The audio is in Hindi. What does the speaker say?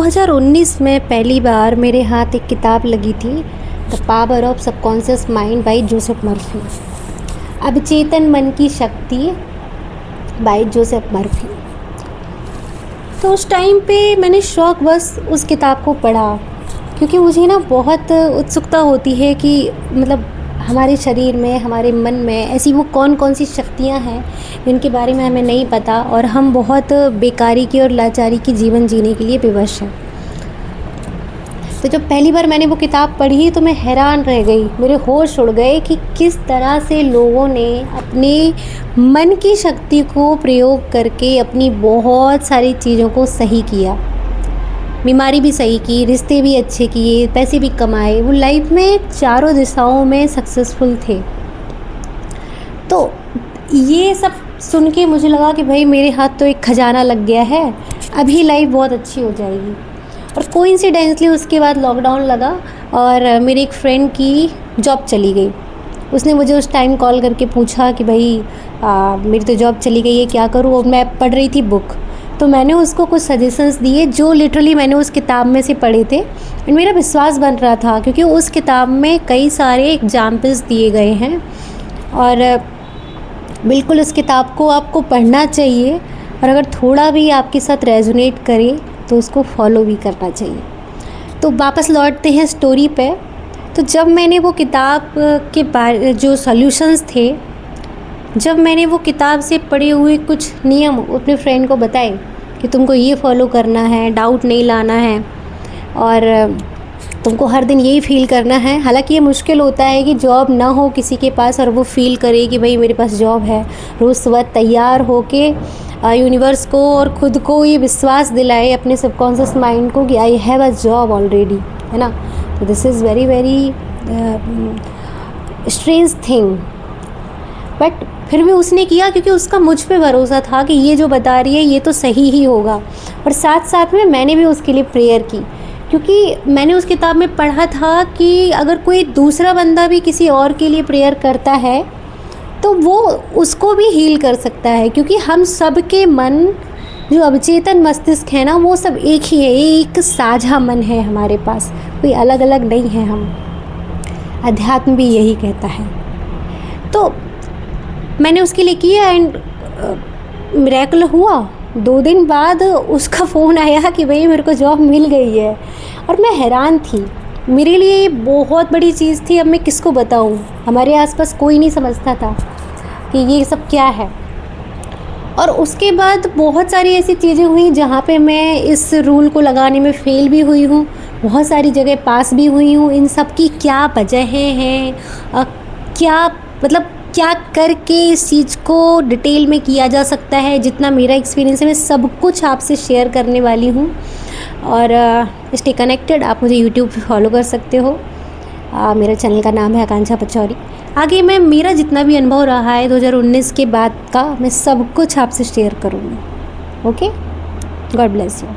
2019 में पहली बार मेरे हाथ एक किताब लगी थी, the power of subconscious mind bye Joseph Murphy. अवचेतन मन की शक्ति बाय जोसेफ मर्फी। तो उस टाइम पे मैंने शौक बस उस किताब को पढ़ा, क्योंकि मुझे ना बहुत उत्सुकता होती है कि मतलब हमारे शरीर में, हमारे मन में ऐसी वो कौन कौन सी शक्तियाँ हैं जिनके बारे में हमें नहीं पता, और हम बहुत बेकारी की और लाचारी की जीवन जीने के लिए विवश हैं। तो जब पहली बार मैंने वो किताब पढ़ी तो मैं हैरान रह गई, मेरे होश उड़ गए कि किस तरह से लोगों ने अपने मन की शक्ति को प्रयोग करके अपनी बहुत सारी चीज़ों को सही किया, बीमारी भी सही की, रिश्ते भी अच्छे किए, पैसे भी कमाए, वो लाइफ में चारों दिशाओं में सक्सेसफुल थे। तो ये सब सुन के मुझे लगा कि भाई मेरे हाथ तो एक खजाना लग गया है, अभी लाइफ बहुत अच्छी हो जाएगी। और कोइंसिडेंटली उसके बाद लॉकडाउन लगा और मेरी एक फ्रेंड की जॉब चली गई। उसने मुझे उस टाइम कॉल करके पूछा कि भाई मेरी तो जॉब चली गई है, क्या करूँ। और मैं पढ़ रही थी बुक, तो मैंने उसको कुछ सजेशंस दिए जो लिटरली मैंने उस किताब में से पढ़े थे, एंड मेरा विश्वास बन रहा था क्योंकि उस किताब में कई सारे एग्जाम्पल्स दिए गए हैं। और बिल्कुल उस किताब को आपको पढ़ना चाहिए, और अगर थोड़ा भी आपके साथ रेजोनेट करे तो उसको फॉलो भी करना चाहिए। तो वापस लौटते हैं स्टोरी पे। तो जब मैंने वो किताब के बारे जो सॉल्यूशंस थे, जब मैंने वो किताब से पढ़े हुए कुछ नियम अपने फ्रेंड को बताए कि तुमको ये फॉलो करना है, डाउट नहीं लाना है, और तुमको हर दिन यही फ़ील करना है। हालांकि ये मुश्किल होता है कि जॉब ना हो किसी के पास और वो फ़ील करे कि भाई मेरे पास जॉब है। रोज़ सुबह तैयार हो के यूनिवर्स को और ख़ुद को ये विश्वास दिलाए, अपने सबकॉन्शियस माइंड को, कि I have a job already, है ना। तो this is very very strange thing, but फिर भी उसने किया क्योंकि उसका मुझ पे भरोसा था कि ये जो बता रही है ये तो सही ही होगा। और साथ साथ में मैंने भी उसके लिए प्रेयर की, क्योंकि मैंने उस किताब में पढ़ा था कि अगर कोई दूसरा बंदा भी किसी और के लिए प्रेयर करता है तो वो उसको भी हील कर सकता है, क्योंकि हम सब के मन जो अवचेतन मस्तिष्क है ना, वो सब एक ही है, एक साझा मन है हमारे पास, कोई अलग अलग नहीं है हम। अध्यात्म भी यही कहता है। तो मैंने उसके लिए किया एंड मिरेकल हुआ। 2 दिन बाद उसका फ़ोन आया कि भाई मेरे को जॉब मिल गई है, और मैं हैरान थी। मेरे लिए ये बहुत बड़ी चीज़ थी। अब मैं किसको बताऊँ, हमारे आसपास कोई नहीं समझता था कि ये सब क्या है। और उसके बाद बहुत सारी ऐसी चीज़ें हुई जहाँ पे मैं इस रूल को लगाने में फ़ेल भी हुई हूँ, बहुत सारी जगह पास भी हुई हूँ। इन सब की क्या वजहें हैं, क्या मतलब क्या करके इस चीज़ को डिटेल में किया जा सकता है, जितना मेरा एक्सपीरियंस है मैं सब कुछ आपसे शेयर करने वाली हूँ। और स्टे कनेक्टेड। आप मुझे यूट्यूब पे फॉलो कर सकते हो। मेरा चैनल का नाम है आकांक्षा पचौरी। आगे मैं मेरा जितना भी अनुभव रहा है 2019 के बाद का, मैं सब कुछ आपसे शेयर करूँगी। Okay, God bless you.